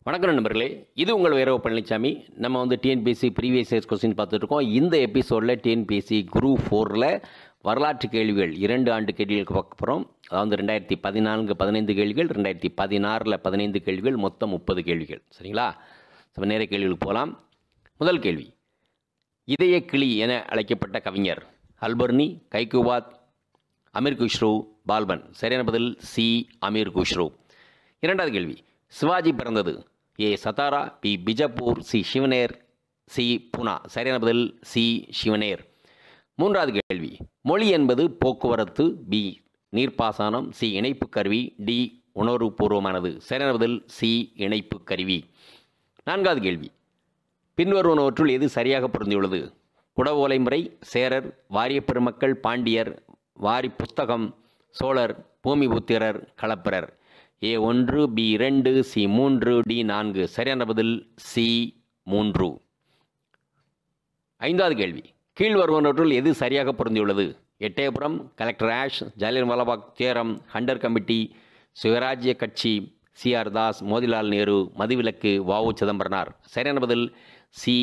வணக்கம் நண்பர்களே, இது உங்கள் வைரவ பழனிசாமி. நம்ம டிஎன்பிஎஸ்சி ப்ரீவியஸ் இயர்ஸ் கொஸ்டின் பார்த்துட்ருக்கோம். இந்த எபிசோடில் டிஎன்பிஎஸ்சி குரூப் 4ல் வரலாற்று கேள்விகள் 2 ஆண்டு கேள்விகளுக்கு பார்க்க போகிறோம். அதாவது 2014 15 கேள்விகள், 2016 15 கேள்விகள், மொத்தம் 30 கேள்விகள். சரிங்களா? நம்ம நேர கேள்விகளுக்கு போகலாம். முதல் கேள்வி, இதய கிளி என அழைக்கப்பட்ட கவிஞர் அல்பர்னி, கைகுபாத், அமீர் குஷ்ரு, பால்பன். சரியான பதில் சி அமீர் குஷ்ரு. இரண்டாவது கேள்வி, சிவாஜி பிறந்தது A Satara, B Bijapur, C Shivneri, C Poona. சரியான பதில் சி சிவனேர். மூன்றாவது கேள்வி, மொழி என்பது போக்குவரத்து, பி நீர்ப்பாசனம், சி இணைப்பு கருவி, டி உணர்வுபூர்வமானது. சரியான பதில் சி இணைப்பு கருவி. நான்காவது கேள்வி, பின்வருவனவற்றுள் எது சரியாக பொருந்தியுள்ளது? குடவோலை முறை, சேரர், வாரிய பெருமக்கள், பாண்டியர், வாரி புஸ்தகம், சோழர், பூமிபுத்திரர், களப்பிரர். ஏ 1, பி 2, சி 3, டி 4. சரியான பதில் சி 3. ஐந்தாவது கேள்வி, கீழ் வருவனவற்றுள் எது சரியாக பொருந்தியுள்ளது? எட்டயபுரம், கலெக்டர் ஆஷ், ஜாலியன்வாலாபாக் தியரம், ஹண்டர் கமிட்டி, சுயராஜ்ய கட்சி, சிஆர் தாஸ், மோதிலால் நேரு, மதுவிலக்கு, வ.உ. சிதம்பரனார். சரியான பதில் சி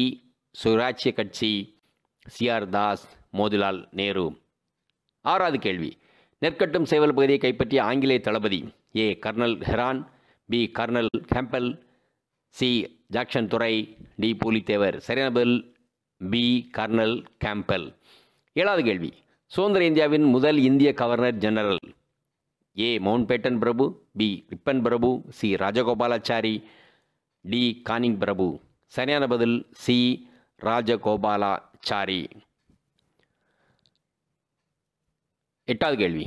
சுயராஜ்ய கட்சி, சிஆர் தாஸ், மோதிலால் நேரு. ஆறாவது கேள்வி, நெற்கட்டும் சேவல் பகுதியை கைப்பற்றிய ஆங்கிலேய தளபதி A colonel Heron, B colonel Campbell, C Jackson Durai, D Pulithevar. சரியான பதில் பி கர்னல் கேம்பல். ஏழாவது கேள்வி, சுதந்திர இந்தியாவின் முதல் இந்திய governor general A Mountbatten பிரபு, பி ரிப்பன் பிரபு, சி ராஜகோபாலாச்சாரி, டி கானிங் பிரபு. சரியான பதில் சி ராஜகோபாலாச்சாரி. எட்டாவது கேள்வி,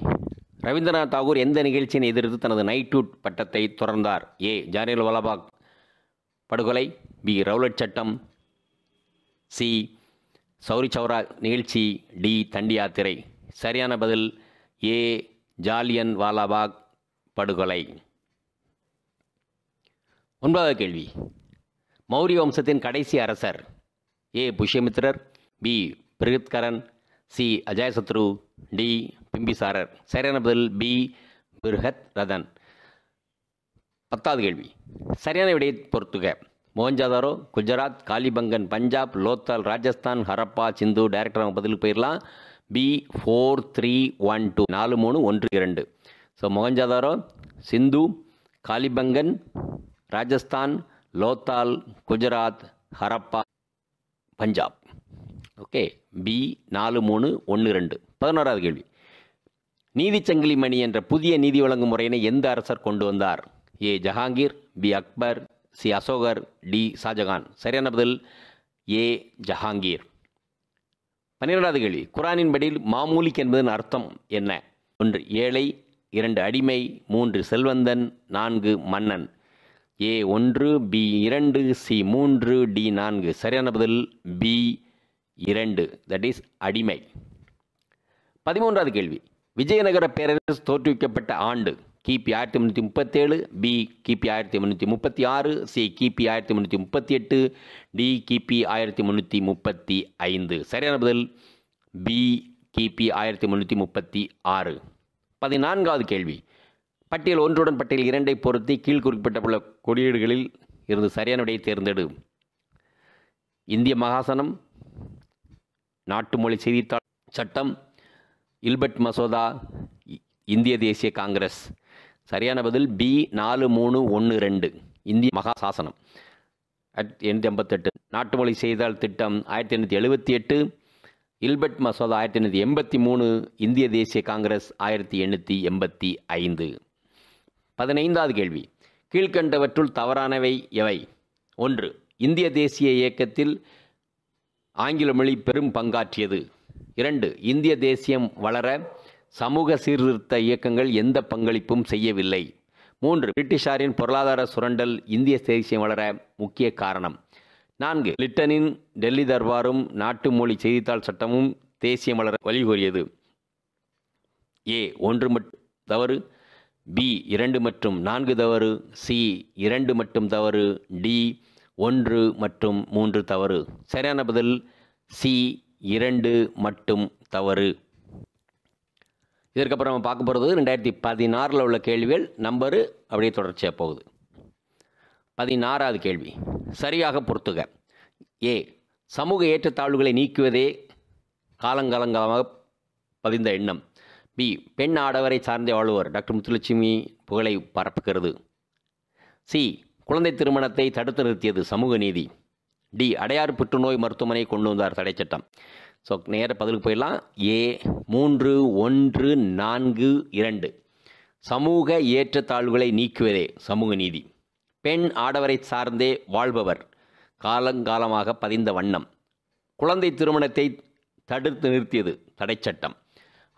ரவீந்திரநாத் தாகூர் எந்த நிகழ்ச்சியை எதிர்த்து தனது நைட்ஹுட் பட்டத்தை தொடர்ந்தார்? ஏ ஜாலியன்வாலாபாக் படுகொலை, பி ரவுலட் சட்டம், சி சௌரி சௌரா நிகழ்ச்சி, டி தண்டி யாத்திரை. சரியான பதில் ஏ ஜாலியன்வாலாபாக் படுகொலை. ஒன்பதாவது கேள்வி, மௌரிய வம்சத்தின் கடைசி அரசர் ஏ புஷ்யமித்ரர், பி பிருகத்கரன், சி அஜாயசத்ரு, டி பிம்பிசாரர். சரியான பதில் பி பிருகத் ரதன். பத்தாவது கேள்வி, சரியான விடையை பொறுத்துக. மொஹஞ்சதாரோ குஜராத், காலிபங்கன் பஞ்சாப், லோத்தால் ராஜஸ்தான், ஹரப்பா சிந்து. டைரக்டர் அவங்க பதிலுக்கு போயிடலாம். B 4 3 1 2 4 3 1 2. So Mohenjodaro, Sindh, Kalibangan, Rajasthan, Lothal, Gujarat, Harappa, Punjab. Okay, B 4 3 1 2. 11வது கேள்வி, நீதிச்சங்கிலி மணி என்ற புதிய நீதி வழங்கும் முறையினை எந்த அரசர் கொண்டு வந்தார்? ஏ ஜஹாங்கீர், பி அக்பர், சி அசோகர், டி ஷாஜகான். சரியான பதில் ஏ ஜஹாங்கீர். 12வது கேள்வி, குரானின் படி மாமூலிக் என்பதன் அர்த்தம் என்ன? 1 ஏழை, 2 அடிமை, 3 செல்வந்தன், 4 மன்னன். ஏ 1, பி 2, சி 3, டி 4. சரியான பதில் பி 2, தட் இஸ் அடிமை. 13வது கேள்வி, விஜயநகர பேரரசு தோற்றுவிக்கப்பட்ட ஆண்டு கிபி 1337, பி கிபி 1336, சி கிபி 1338, டி கிபி 1335. சரியான பதில் பி கிபி 1336. 14வது கேள்வி, பட்டியல் 1 பட்டியல் 2 பொருத்தி கீழ் குறிப்பிட்டுள்ள குறியீடுகளில் இருந்து சரியான விடையை தேர்ந்தெடு. இந்திய மகாசனம், நாட்டு மொழி செய்தித்தாள் சட்டம், இல்பர்ட் மசோதா, இந்திய தேசிய காங்கிரஸ். சரியான பதில் பி 4 3 1 2. இந்திய மகாசாசனம் 1858, நாட்டு மொழி செய்தித்தாள் திட்டம் 1878, இல்பர்ட் மசோதா 1883, இந்திய தேசிய காங்கிரஸ் 1885. 15வது கேள்வி, கீழ்கண்டவற்றுள் தவறானவை எவை? 1 இந்திய தேசிய இயக்கத்தில் ஆங்கில மொழி பெரும் பங்காற்றியது. 2 இந்திய தேசியம் வளர சமூக சீர்திருத்த இயக்கங்கள் எந்த பங்களிப்பும் செய்யவில்லை. 3 பிரிட்டிஷாரின் பொருளாதார சுரண்டல் இந்திய தேசியம் வளர முக்கிய காரணம். 4 லிட்டனின் டெல்லி தர்பாரும் நாட்டு மொழி செய்தித்தாள் சட்டமும் தேசியம் வளர வழிகோரியது. ஏ 1 மட்டும் தவறு, பி 2 மற்றும் 4 தவறு, சி 2 மட்டும் தவறு, டி 1 மற்றும் 3 தவறு. சரியான பதில் சி 2 மட்டும் தவறு. இதற்கப்புறம் நம்ம பார்க்க போகிறது 2016 உள்ள கேள்விகள். நம்பரு அப்படியே தொடர்ச்சியாக போகுது. 16வது கேள்வி சரியாக பொறுத்துக. ஏ சமூக ஏற்றத்தாழ்வுகளை நீக்குவதே காலங்காலங்காலமாக பதிந்த எண்ணம். பி பெண் ஆடவரை சார்ந்தே வாழ்வோர் டாக்டர் முத்துலட்சுமி புகழை பரப்புகிறது. சி குழந்தை திருமணத்தை தடுத்து நிறுத்தியது சமூக நீதி. டி அடையாறு புற்றுநோய் மருத்துவமனை கொண்டு வந்தார் தடை சட்டம். ஸோ நேர பதிலுக்கு போயிடலாம். ஏ 3, 1, 4, 2 சமூக ஏற்றத்தாழ்வுகளை நீக்குவதே சமூக நீதி. பெண் ஆடவரை சார்ந்தே வாழ்பவர் காலங்காலமாக பதிந்த வண்ணம். குழந்தை திருமணத்தை தடுத்து நிறுத்தியது தடை சட்டம்.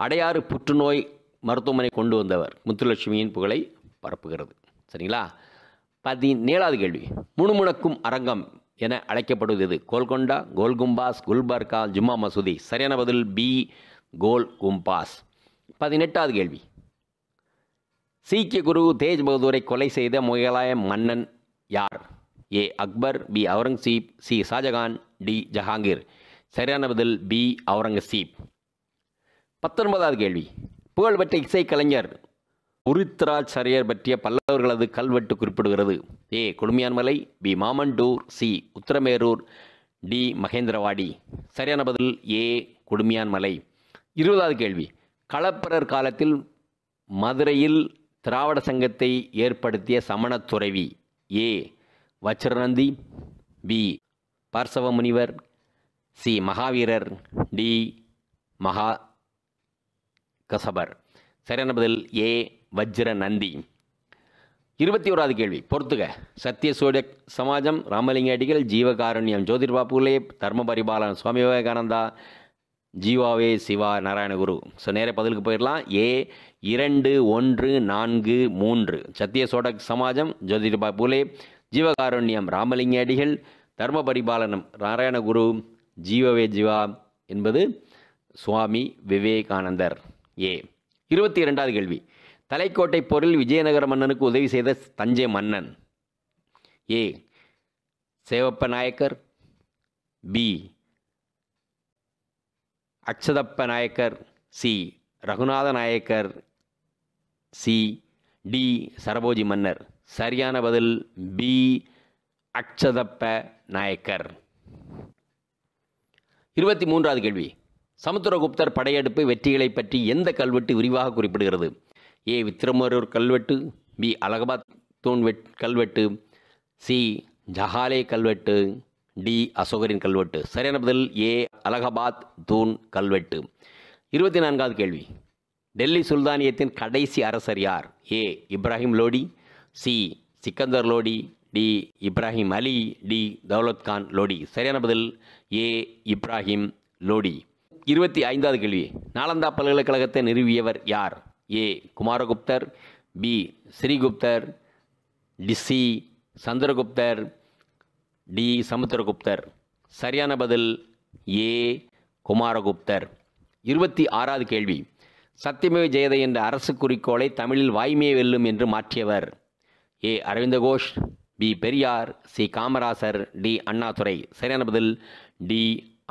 அடையாறு புற்றுநோய் மருத்துவமனை கொண்டு வந்தவர் முத்துலட்சுமியின் புகழை பரப்புகிறது. சரிங்களா? 17வது கேள்வி முணுமுணுக்கும் அரங்கம் என அழைக்கப்படுவது எது? கோல்கொண்டா, கோல்கும்பாஸ், குல்பர்கா, ஜும்மா மசூதி. சரியான பதில் பி கோல் கும்பாஸ். 18வது கேள்வி சீக்கிய குரு தேஜ் பகதூரை கொலை செய்த முகலாய மன்னன் யார்? A Akbar, B Aurangzeb, C Shah Jahan, D Jahangir. சரியான பதில் பி அவுரங்கசீப். 19வது கேள்வி புகழ்பெற்ற இசைக்கலைஞர் உருத்ராச்சாரியர் பற்றிய பல்லவர்களது கல்வெட்டு குறிப்பிடுகிறது. A Kudumiyanmalai, B Mamandur, C Uthiramerur, D Mahendravadi. சரியான பதில் ஏ கொடுமியான்மலை. 20வது கேள்வி களப்பிரர் காலத்தில் மதுரையில் திராவிட சங்கத்தை ஏற்படுத்திய சமண துறவி. ஏ வச்சிரநந்தி, பி பார்சவ முனிவர், சி மகாவீரர், டி மகா கசபர். சரியான பதில் ஏ வஜ்ரநந்தி. 21வது கேள்வி பொறுத்துக. சத்தியசோழ சமாஜம், ராமலிங்க அடிகள், ஜீவகாருண்யம், ஜோதிர்பா பூலே, தர்ம பரிபாலன், சுவாமி விவேகானந்தா, ஜீவாவே சிவா நாராயணகுரு. ஸோ நேர பதிலுக்கு போயிடலாம். ஏ 2, 1, 4, 3 சத்தியசோழ சமாஜம், ஜோதிர்பா பூலே, ஜீவகாருண்யம் ராமலிங்க அடிகள், தர்ம பரிபாலனம் நாராயணகுரு, ஜீவவே ஜீவா என்பது சுவாமி விவேகானந்தர். ஏ 22வது கேள்வி தலைக்கோட்டை போரில் விஜயநகர மன்னனுக்கு உதவி செய்த தஞ்சை மன்னன். A Sevappa Nayakkar, B Akshadappa Nayakkar, C Raghunatha Nayakkar, C D Serfoji மன்னர். சரியான பதில் பி அக்ஷதப்ப நாயக்கர். 23வது கேள்வி சமுத்திரகுப்தர் படையெடுப்பு வெற்றிகளை பற்றி எந்த கல்வெட்டு விரிவாக குறிப்பிடுகிறது? ஏ வித்திரமரூர் கல்வெட்டு, பி அலகாபாத் தூண் கல்வெட்டு, சி ஜஹாலே கல்வெட்டு, டி அசோகரின் கல்வெட்டு. சரியான பதில் ஏ அலகாபாத் தூண் கல்வெட்டு. 24வது கேள்வி டெல்லி சுல்தானியத்தின் கடைசி அரசர் யார்? ஏ இப்ராஹிம் லோடி, சி சிக்கந்தர் லோடி, டி இப்ராஹிம் அலி, டி தௌலத் கான் லோடி. சரியான பதில் ஏ இப்ராஹிம் லோடி. 25வது கேள்வி நாலந்தா பல்கலைக்கழகத்தை நிறுவியவர் யார்? ஏ குமாரகுப்தர், பி ஸ்ரீகுப்தர், டி சி சந்திரகுப்தர், டி சமுத்திரகுப்தர். சரியான பதில் ஏ குமாரகுப்தர். 26வது கேள்வி சத்தியமேவ ஜெயதே என்ற அரசு குறிக்கோளை தமிழில் வாய்மையை வெல்லும் என்று மாற்றியவர்? A Aurobindo Ghosh, B Periyar, C Kamarajar, D Annadurai. சரியான பதில் டி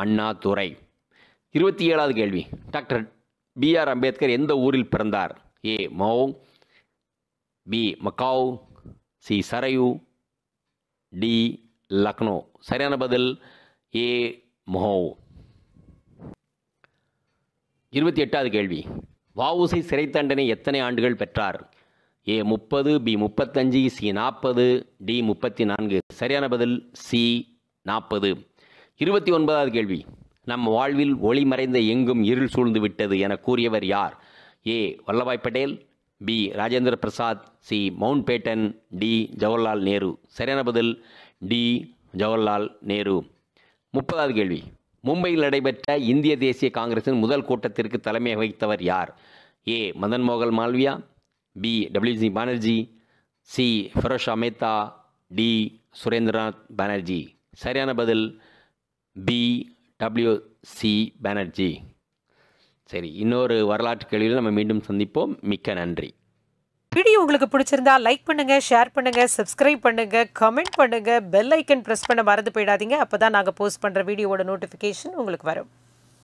அண்ணாதுரை. 27வது கேள்வி டாக்டர் பி.ஆர். அம்பேத்கர் எந்த ஊரில் பிறந்தார்? A Mhow, B Macau, C Sarayu, D Lucknow. சரியான பதில் ஏ மௌ. 28வது கேள்வி வ.உ.சி. சிறை தண்டனை எத்தனை ஆண்டுகள் பெற்றார்? ஏ 30, பி 35, சி 40, டி 34. சரியான பதில் சி 40. 29வது கேள்வி நம் வாழ்வில் ஒளி மறைந்த எங்கும் இருள் சூழ்ந்து விட்டது என கூறியவர் யார்? A Vallabhbhai Patel, B Rajendra Prasad, C Mountbatten, D Jawaharlal Nehru. சரியான பதில் டி ஜவஹர்லால் நேரு. 30வது கேள்வி மும்பையில் நடைபெற்ற இந்திய தேசிய காங்கிரசின் முதல் கூட்டத்திற்கு தலைமை வகித்தவர் யார்? ஏ மதன் மோகன் Malviya, B W C. Banerjee, C Pherozeshah Mehta, D Surendranath Banerjee. சரியான பதில் பி டபிள்யூ.சி. பானர்ஜி. சரி, இன்னொரு வரலாற்று கேள்வியில் நம்ம மீண்டும் சந்திப்போம். மிக்க நன்றி. வீடியோ உங்களுக்கு பிடிச்சிருந்தா லைக் பண்ணுங்க, ஷேர் பண்ணுங்க, சப்ஸ்கிரைப் பண்ணுங்க, கமெண்ட் பண்ணுங்க, பெல் ஐக்கன் பிரஸ் பண்ண மறந்து போயிடாதீங்க. அப்பதான் நாங்கள் போஸ்ட் பண்ற வீடியோவோட நோட்டிஃபிகேஷன் உங்களுக்கு வரும்.